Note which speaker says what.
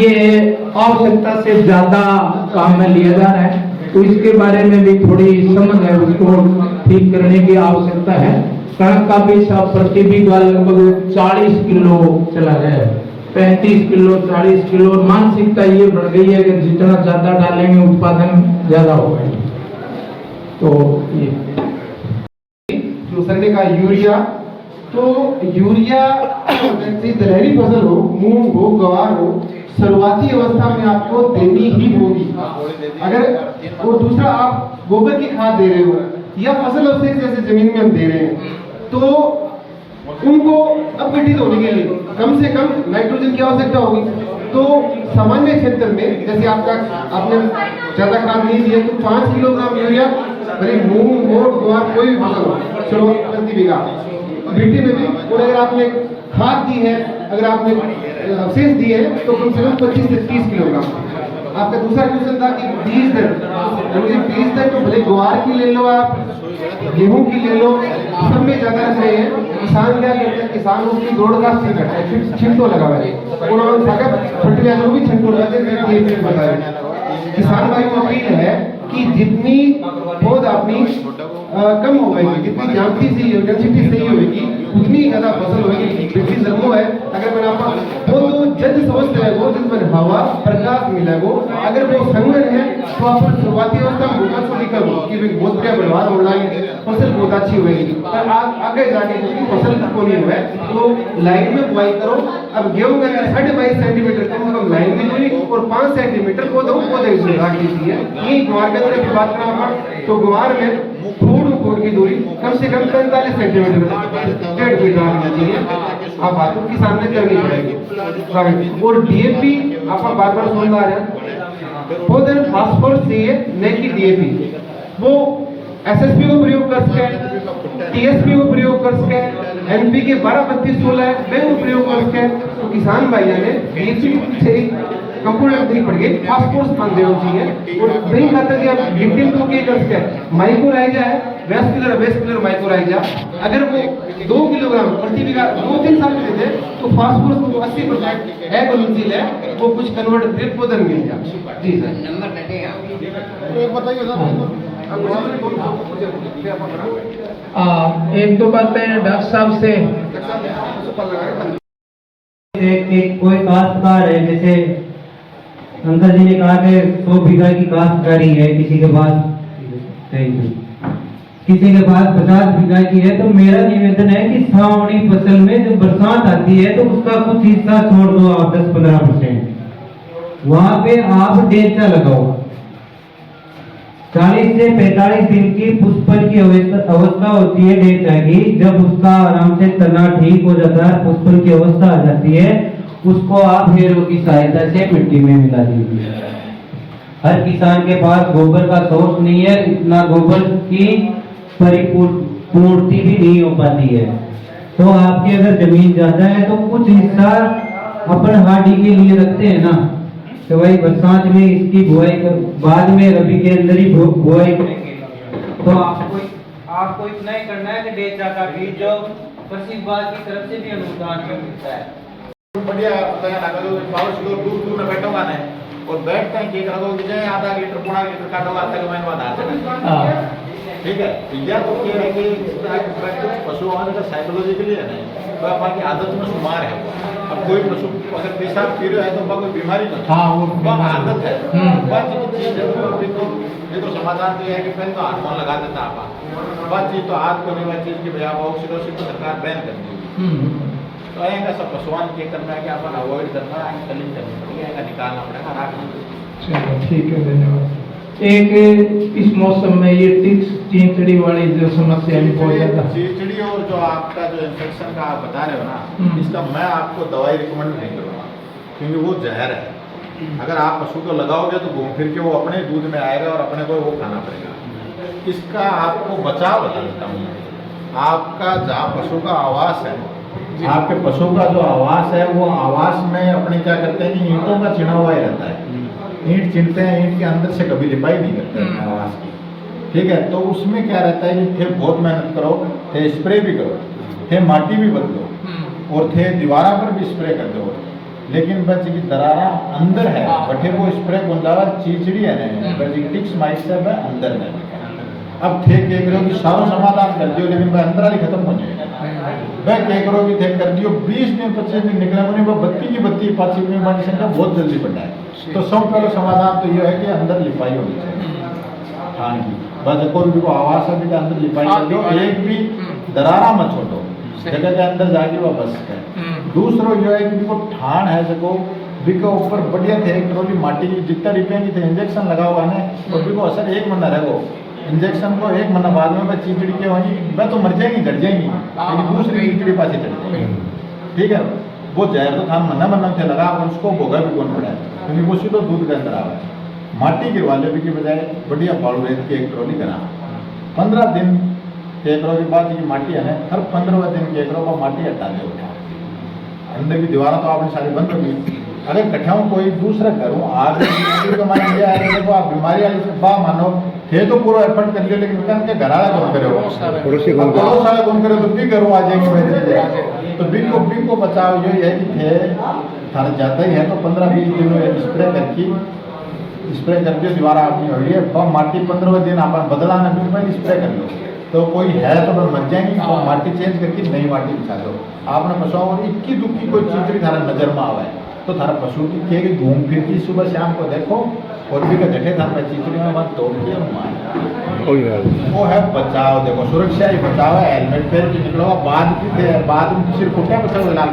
Speaker 1: ये आवश्यकता से ज्यादा काम में लिया जा रहा है, तो इसके बारे में भी थोड़ी समझ है, उसको ठीक करने की आवश्यकता है। कणक का भी प्रति बीघा लगभग 40 किलो चला गया है, 35 किलो 40 किलो। मानसिकता ये बढ़ गई है कि जितना ज्यादा डालेंगे उत्पादन ज्यादा होगा। तो ये
Speaker 2: दूसरे का यूरिया, तो यूरिया दलहनी फसल हो, मूंग हो, ग्वार हो, शुरुआती अवस्था में आपको देनी ही होगी। अगर वो दूसरा आप गोबर की खाद दे रहे हो या फसल अवशेष जैसे जमीन में हम दे रहे हैं, तो उनको अपघटित होने के लिए कम से कम नाइट्रोजन की आवश्यकता होगी। तो सामान्य क्षेत्र में जैसे आपने ज्यादा खाद नहीं दिया तो 5 किलोग्राम यूरिया मूंग, मोट, ग्वार कोई भी फसल शुरुआत प्रति बीघा मिट्टी में भी। और अगर आपने खाद दी है, अगर आपने अवशेष दिए हैं तो कम से कम 25 से 30 किलोग्राम। आपका दूसरा क्वेश्चन था कि बीज दर, बीज दर तो भले ग्वार की ले लो, आप गेहूं की ले लो, सब में ज्यादा रख रहे हैं। किसान क्या करते हैं, किसान उसकी ब्रॉडकास्ट नहीं करता है, छिड़को लगा हुआ है, उन्होंने फर्टिलाइजर भी छिड़को लगा देते। किसान भाई को अपील है कि जितनी पौध अपनी कम होगी, जितनी ज्यादती सी डेंसिटी सही होगी, उतनी ज्यादा फसल होगी। बिजली जरूर है, अगर मैंने आपको वो तो जज समझ है, वो जिसमें हवा प्रकाश मिला वो, अगर वो संगन है तो आप शुरुआती अवस्था में भूखा को दिक्कत हो कि बहुत क्या बढ़वा होना है, फसल बहुत अच्छी होगी। पर आगे जाके फसल को नहीं हुआ तो लाइन में बुआई करो। अब गेहूं का 22.5 सेंटीमीटर कम से कम लाइन में दूरी और 5 सेंटीमीटर पौधों की राख दीजिए। ये ग्वार के अंदर की बात करें तो ग्वार में फूट की दूरी कम से कम 45 सेंटीमीटर 1.5 फीट रखनी चाहिए। आप बातों के सामने करनी पड़ेगी। और डीएपी आप बार बार सुन रहे हैं, पौधे फास्फोरस चाहिए न कि डीएपी। वो एसएसपी को प्रयोग कर सके, टीएसपी को प्रयोग कर सके, एनपीके 12-32-16 है वे को प्रयोग कर सके। तो किसान भाइयों ने डीएपी के पीछे कंप्यूटर नहीं पड़ गई, फास्फोरस मान देना चाहिए। और नहीं खाता कि आप लिप्टिन को क्या कर सकते, माइक्रोराइजा है, वेस्कुलर माइक्रोराइजा, अगर वो 2 किलोग्राम प्रति बीघा 2-3 साल में देते तो फास्फोरस को 80% एग्रोनिल है, वो कुछ कन्वर्ट ड्रिप पौधन मिल जाए। जी सर, नंबर लगेगा एक बताइए सर।
Speaker 1: एक दो बातें डॉक्टर साहब से।
Speaker 3: एक कोई काश्तकार है, जैसे अंकल जी ने कहा कि 100 बीघा की काश्तकारी है, किसी के पास 50 बीघा की है, तो मेरा निवेदन है कि सावनी फसल में जब बरसात आती है तो उसका कुछ हिस्सा छोड़ दो आप 10-15%। वहां पे आप डेचा लगाओ। 40 से 45 दिन की पुष्पन की अवस्था होती है डेचा की। जब उसका आराम से तना ठीक हो जाता है, पुष्पन की अवस्था आ जाती है, उसको आप हेरों की सहायता से मिट्टी में मिला दीजिए। हर किसान के पास गोबर का सोर्स नहीं है, इतना गोबर की परिपूर्ति भी नहीं हो पाती है। तो आपकी अगर जमीन ज्यादा है तो कुछ हिस्सा अपन हाडी के लिए रखते हैं ना, तो भाई बरसात में इसकी बुआई बाद में रबी के अंदर ही बुआई करेंगे। तो आपको इतना ही करना है कि डेचा का बीज जो कृषि विभाग की तरफ से भी अनुदान में मिलता है,
Speaker 4: बढ़िया पावर स्टोर दूर में बैठोगा ना, और बैठते हैं कि जय आधा लीटर 1.5 लीटर काटोगा तक मैं बता, ठीक है। या तो ये है कि कुछ पशुओं का साइकोलॉजिकली है नहीं, तो आपकी आदत में शुमार है। अब कोई पशु अगर पेशाब पी रहा है तो कोई बीमारी नहीं, वो आदत है। ये तो समाधान तो है कि पहले तो हार्मोन लगा देता आप, बात चीज तो हाथ को नहीं चीज की भैया ऑक्सीडोसिस तो सरकार बैन कर दी। तो ऐसा सब पशुओं के करना है कि अपन अवॉइड करना है, कलिंग करनी पड़ेगी, निकालना पड़ेगा, राखना।
Speaker 1: ठीक है, धन्यवाद। एक इस मौसम में ये टिक्स चींचड़ी वाली जो समस्या भी बहुत ज्यादा,
Speaker 4: चींचड़ी और जो आपका जो इन्फेक्शन का आप बता रहे हो ना, इसका मैं आपको दवाई रिकमेंड नहीं करूँगा, क्योंकि वो जहर है। अगर आप पशु को लगाओगे तो घूम फिर के वो अपने दूध में आएगा और अपने को वो खाना पड़ेगा। इसका आपको बचाव बता देता हूँ। आपका जहाँ पशु का आवास है, आपके पशु का जो आवास है, वो आवास में अपने क्या करते हैं कि ईंटों का चिना हुआ ही रहता है। ईंट चिनते हैं, ईंट के अंदर से कभी लिपाई नहीं करते हैं आवास की, ठीक है। तो उसमें क्या रहता है कि थे बहुत मेहनत करो, थे स्प्रे भी करो, थे माटी भी बदलो, और थे दीवारा पर भी स्प्रे कर दो, लेकिन बच की दरारा अंदर है बठे वो स्प्रे गुंजावा चीचड़ी है नहीं बच की टिक्स माइट से वह अंदर है अब थे के करो कि सारो समाधान कर दियो लेकिन वह अंदर ही खत्म हो जाए वह के करो कि थे कर दियो 20 दिन 25 दिन निकला मुझे वह बत्ती की बत्ती 5 दिन बन संख्या बहुत जल्दी बढ़ा है तो सब पहले समाधान तो ये है कि अंदर लिपाई होनी चाहिए हाँ जी बस कोई भी को आवाज है कि अंदर लिपाई कर दो एक भी दरारा मत छोड़ो जगह के अंदर जाके वह बस है दूसरो ये है कि वो ठाण है सको बिको ऊपर बढ़िया थे एक ट्रोली माटी की जितना रुपये की थे इंजेक्शन लगा हुआ है और बिको असर 1 महीना रहेगो इंजेक्शन को 1 महीना बाद में वह चीचड़ी के होगी वह तो मर जाएंगी घट जाएंगी लेकिन दूसरी चीचड़ी पास चढ़ जाएगी ठीक है वो जहर तो था मन्ना थे लगा और उसको भोगा भी कौन पड़ा है क्योंकि वो सीधो दूध के अंदर आ रहा है माटी गिरवाले भी की बजाय बढ़िया बालू रेत की एक ट्रोली करा 15 दिन के एकड़ों के बाद ये माटी है ना हर 15वें दिन के एकड़ों को माटी हटा दे उठा अंदर की दीवारें तो आपने सारी बंद होगी अगर कठाऊं कोई दूसरा घरों आज का मान लिया है देखो आप बीमारी वाली से बा मानो थे तो पूरा एफर्ट कर लिया लेकिन कन के घर वाला कौन करे पड़ोसी वाला कौन करे तो भी घरों आ जाएंगे मेरी चीजें तो बिल को बचाव ये है कि थे थारा जाता ही है तो 15-20 दिन में स्प्रे करके दीवार आपकी हो रही है बम माटी 15वें दिन आप बदला ना बिल्कुल स्प्रे कर लो तो कोई है तो फिर मर जाएंगी तो माटी चेंज करके नई माटी बिछा दो आपने पशुओं और 21 दुखी कोई चीचड़ी थारा नजर में आवा है तो थारा पशु की के घूम फिर की सुबह शाम को देखो और भी का जठे थारा चीचड़ी में मत तोड़ के वो है बचाव देखो सुरक्षा ही बचाव है हेलमेट पहन के निकलो बाद में सिर कुटिया बचाओ लाल